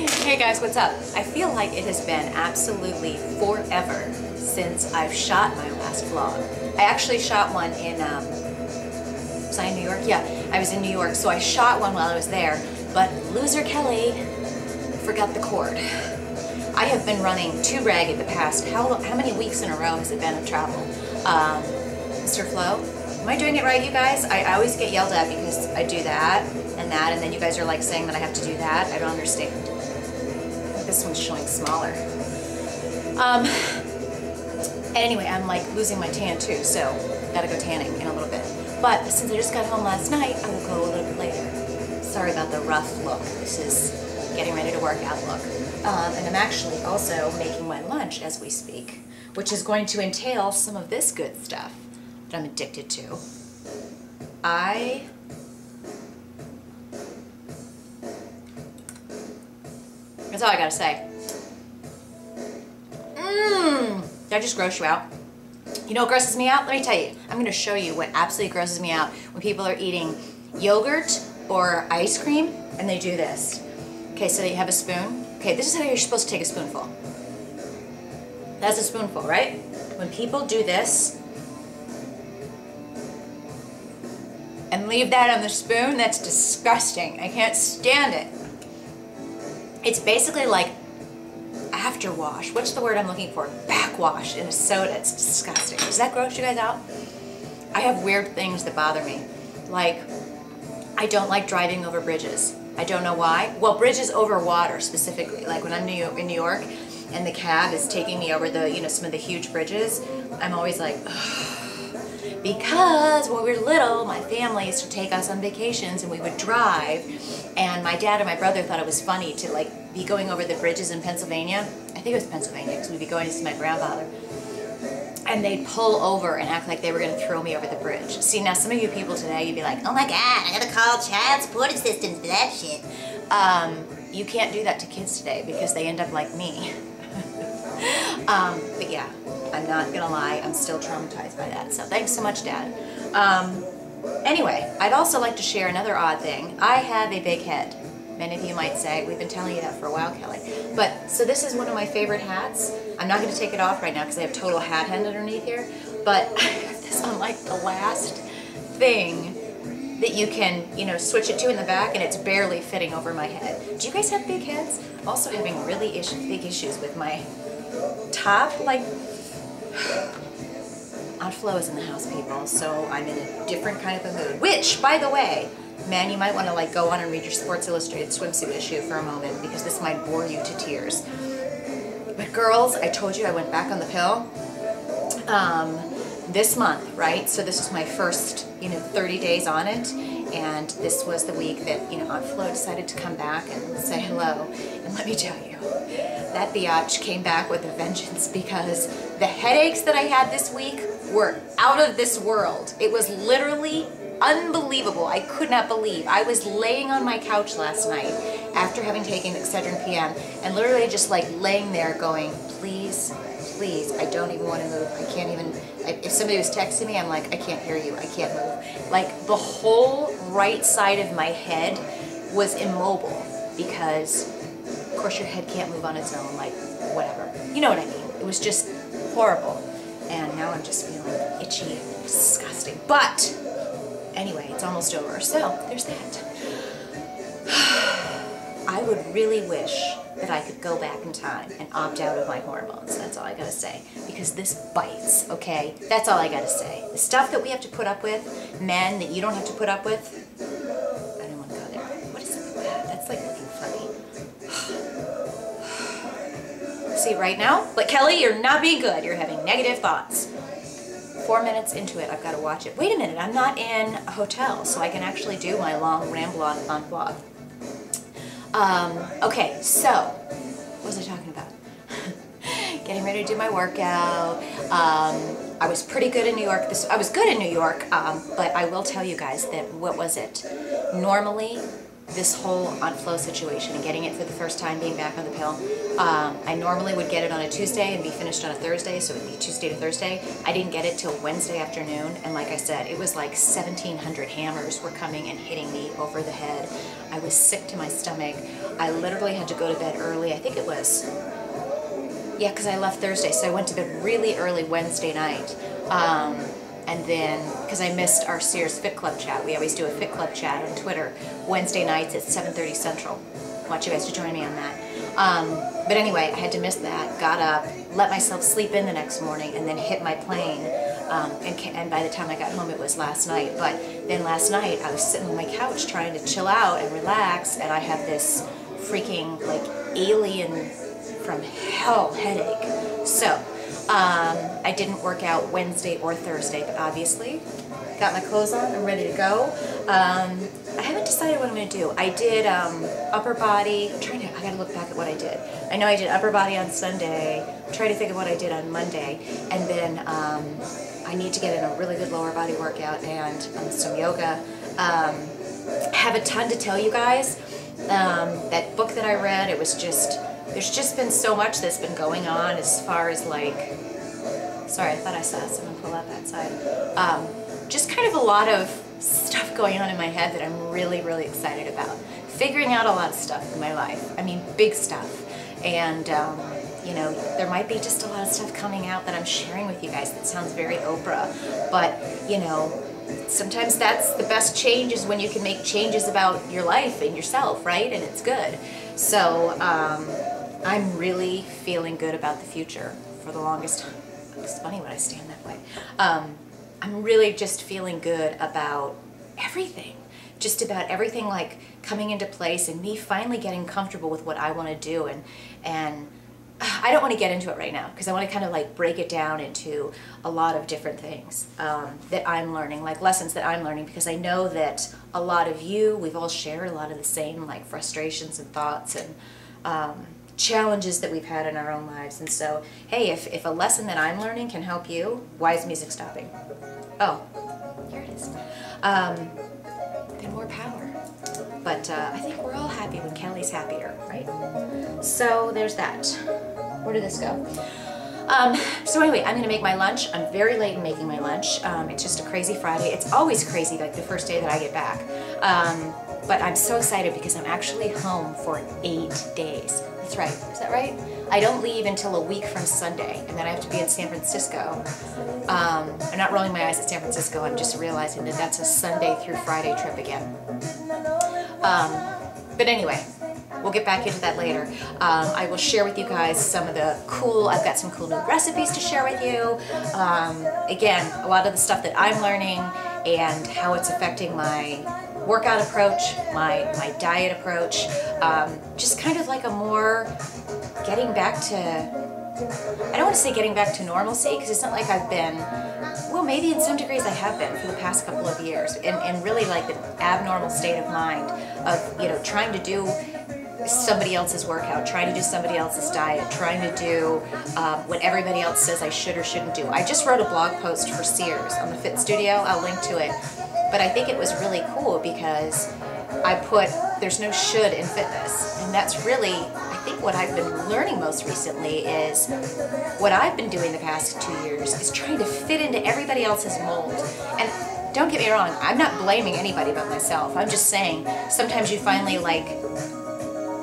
Hey guys, what's up? I feel like it has been absolutely forever since I've shot my last vlog. I actually shot one in, was I in New York? Yeah, I was in New York, so I shot one while I was there, but loser Kelly forgot the cord. I have been running too ragged the past, how many weeks in a row has it been of travel? Mr. Flo, am I doing it right, you guys? I always get yelled at because I do that, and then you guys are like saying that I have to do that. I don't understand. This one's showing smaller. Anyway, I'm like losing my tan too, so gotta go tanning in a little bit. But since I just got home last night, I will go a little bit later. Sorry about the rough look. This is getting ready to work out look. And I'm actually also making my lunch as we speak, which is going to entail some of this good stuff that I'm addicted to. That's all I gotta say. Did I just gross you out? You know what grosses me out? Let me tell you. I'm gonna show you what absolutely grosses me out when people are eating yogurt or ice cream and they do this. Okay, so you have a spoon. Okay, this is how you're supposed to take a spoonful. That's a spoonful, right? When people do this and leave that on the spoon, that's disgusting. I can't stand it. It's basically like afterwash. What's the word I'm looking for? Backwash in a soda. It's disgusting. Does that gross you guys out? I have weird things that bother me. Like, I don't like driving over bridges. I don't know why. Well, bridges over water specifically. Like when I'm in New York and the cab is taking me over the, some of the huge bridges, I'm always like, ugh. Because when we were little, my family used to take us on vacations and we would drive, and my dad and my brother thought it was funny to like be going over the bridges in Pennsylvania. I think it was Pennsylvania because we'd be going to see my grandfather. And they'd pull over and act like they were going to throw me over the bridge. See, now some of you people today, you'd be like, oh my God, I gotta call child support assistance for that shit. You can't do that to kids today because they end up like me. But yeah, I'm not gonna lie, I'm still traumatized by that. So thanks so much, Dad. Anyway, I'd also like to share another odd thing. I have a big head. Many of you might say, we've been telling you that for a while, Kelly. But, so this is one of my favorite hats. I'm not going to take it off right now because I have total hat head underneath here. But I have this on like the last thing that you can, switch it to in the back, and it's barely fitting over my head. Do you guys have big heads? I'm also having really big issues with my top, like... Aunt Flo is in the house, people, so I'm in a different kind of a mood. Which, by the way, man, you might want to like go on and read your Sports Illustrated swimsuit issue for a moment because this might bore you to tears. But girls, I told you I went back on the pill this month, right? So this was my first, 30 days on it, and this was the week that, Aunt Flo decided to come back and say hello. And let me tell you, that biatch came back with a vengeance because the headaches that I had this week were out of this world. It was literally unbelievable. I could not believe. I was laying on my couch last night after having taken Excedrin PM and literally just like laying there going, please, please, I don't even want to move. I can't even, if somebody was texting me, I'm like, I can't hear you. I can't move. Like the whole right side of my head was immobile because, of course, your head can't move on its own, like whatever. You know what I mean? It was just horrible. And now I'm just feeling itchy and disgusting. But anyway, it's almost over, so there's that. I would really wish that I could go back in time and opt out of my hormones. That's all I gotta say. Because this bites, okay? That's all I gotta say. The stuff that we have to put up with, men that you don't have to put up with, I don't want to go there. What is it with that? That's like looking funny. See, right now, but Kelly, you're not being good. You're having negative thoughts. 4 minutes into it, I've got to watch it. Wait a minute, I'm not in a hotel, so I can actually do my long ramble on vlog. Okay, so, what was I talking about? Getting ready to do my workout. I was pretty good in New York. I was good in New York, but I will tell you guys that, what was it? Normally, this whole on-flow situation and getting it for the first time, being back on the pill. I normally would get it on a Tuesday and be finished on a Thursday, so it would be Tuesday to Thursday. I didn't get it till Wednesday afternoon, and like I said, it was like 1,700 hammers were coming and hitting me over the head. I was sick to my stomach. I literally had to go to bed early. I think it was, yeah, because I left Thursday, so I went to bed really early Wednesday night. And then, because I missed our Sears Fit Club chat, we always do a Fit Club chat on Twitter, Wednesday nights at 7:30 Central. I want you guys to join me on that. But anyway, I had to miss that, got up, let myself sleep in the next morning, and then hit my plane. And by the time I got home, it was last night. But then last night, I was sitting on my couch trying to chill out and relax, and I had this freaking, like, alien from hell headache. So, I didn't work out Wednesday or Thursday, but obviously got my clothes on, I'm ready to go. I haven't decided what I'm going to do. I did upper body. I gotta look back at what I did. I know I did upper body on Sunday. I'm trying to think of what I did on Monday. And then I need to get in a really good lower body workout and some yoga. I have a ton to tell you guys. That book that I read, it was just, there's just been so much that's been going on as far as like, sorry, I thought I saw someone pull up outside. Just kind of a lot of stuff going on in my head that I'm really, really excited about. Figuring out a lot of stuff in my life. I mean, big stuff. And, you know, there might be just a lot of stuff coming out that I'm sharing with you guys that sounds very Oprah. But, you know, sometimes that's the best change, is when you can make changes about your life and yourself, right? And it's good. So, I'm really feeling good about the future for the longest time. It's funny when I stand that way. I'm really just feeling good about everything. Just about everything, like, coming into place and me finally getting comfortable with what I want to do. And I don't want to get into it right now because I want to kind of like break it down into a lot of different things that I'm learning, like lessons that I'm learning, because I know that a lot of you, we've all shared a lot of the same like frustrations and thoughts and challenges that we've had in our own lives. And so, hey, if a lesson that I'm learning can help you, why is music stopping? Oh, here it is. Then more power. But I think we're all happy when Kelly's happier, right? So there's that. Where did this go? So anyway, I'm gonna make my lunch. I'm very late in making my lunch. It's just a crazy Friday. It's always crazy, like the first day that I get back. But I'm so excited because I'm actually home for 8 days. That's right, is that right? I don't leave until a week from Sunday, and then I have to be in San Francisco. I'm not rolling my eyes at San Francisco, I'm just realizing that that's a Sunday through Friday trip again. But anyway, we'll get back into that later. I will share with you guys some of the cool, I've got some cool new recipes to share with you. Again, a lot of the stuff that I'm learning and how it's affecting my workout approach, my diet approach, just kind of like a more getting back to, I don't want to say getting back to normalcy, because it's not like I've been, well, maybe in some degrees I have been for the past couple of years, and really like an abnormal state of mind of, you know, trying to do somebody else's workout, trying to do somebody else's diet, trying to do what everybody else says I should or shouldn't do. I just wrote a blog post for Sears on the Fit Studio. I'll link to it. But I think it was really cool because I put, there's no should in fitness. And that's really, I think what I've been learning most recently is what I've been doing the past 2 years is trying to fit into everybody else's mold. And don't get me wrong, I'm not blaming anybody but myself. I'm just saying, sometimes you finally like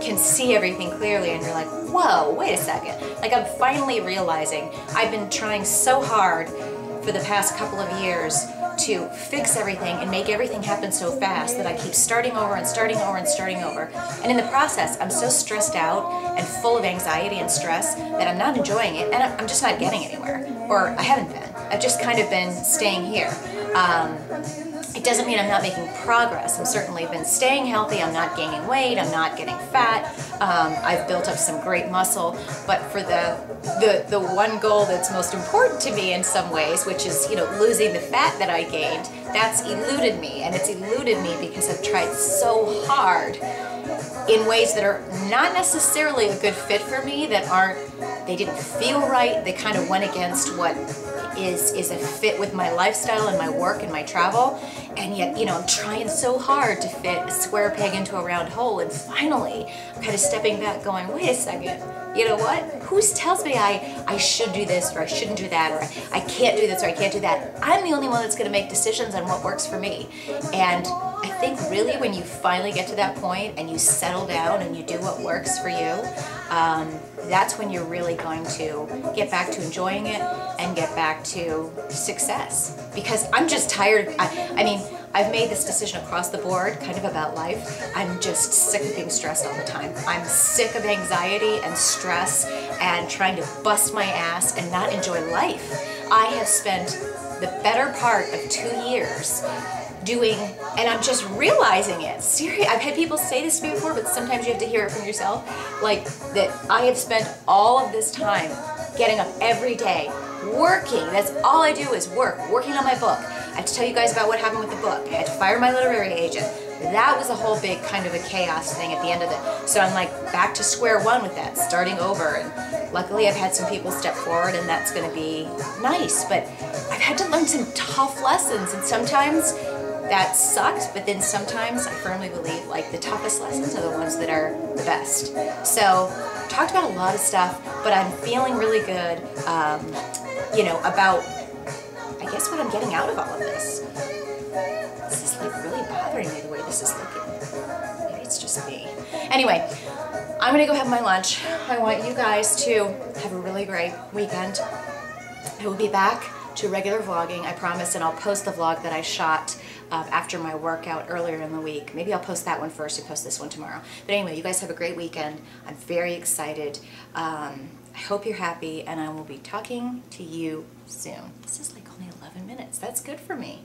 can see everything clearly and you're like, whoa, wait a second. Like I'm finally realizing I've been trying so hard for the past couple of years to fix everything and make everything happen so fast that I keep starting over and starting over and starting over. And in the process, I'm so stressed out and full of anxiety and stress that I'm not enjoying it and I'm just not getting anywhere. Or I haven't been. I've just kind of been staying here. It doesn't mean I'm not making progress. I've certainly been staying healthy. I'm not gaining weight. I'm not getting fat. I've built up some great muscle. But for the one goal that's most important to me in some ways, which is, you know, losing the fat that I gained, that's eluded me. And it's eluded me because I've tried so hard in ways that are not necessarily a good fit for me, that aren't, they didn't feel right. They kind of went against what is a fit with my lifestyle and my work and my travel. And yet, you know, I'm trying so hard to fit a square peg into a round hole. And finally, I'm kind of stepping back going, wait a second, you know what? Who tells me I should do this or I shouldn't do that, or I can't do this or I can't do that? I'm the only one that's going to make decisions on what works for me. And I think really when you finally get to that point and you settle down and you do what works for you, that's when you're really going to get back to enjoying it and get back to success. Because I'm just tired. I mean, I've made this decision across the board, kind of about life. I'm just sick of being stressed all the time. I'm sick of anxiety and stress and trying to bust my ass and not enjoy life. I have spent the better part of 2 years doing, and I'm just realizing it. Seriously, I've had people say this to me before, but sometimes you have to hear it from yourself. Like, that I have spent all of this time getting up every day, working. That's all I do is working on my book. I have to tell you guys about what happened with the book. I had to fire my literary agent. That was a whole big kind of a chaos thing at the end of it. So I'm like back to square one with that, starting over. And luckily I've had some people step forward and that's gonna be nice. But I've had to learn some tough lessons, and sometimes that sucks, but then sometimes I firmly believe like the toughest lessons are the ones that are the best. So talked about a lot of stuff, but I'm feeling really good, you know, about I guess what I'm getting out of all of this. This is like really bothering me the way this is looking. Maybe it's just me. Anyway, I'm gonna go have my lunch. I want you guys to have a really great weekend. I will be back to regular vlogging, I promise, and I'll post the vlog that I shot after my workout earlier in the week. Maybe I'll post that one first and post this one tomorrow. But anyway, you guys have a great weekend. I'm very excited. I hope you're happy, and I will be talking to you soon. This is like only 11 minutes. That's good for me.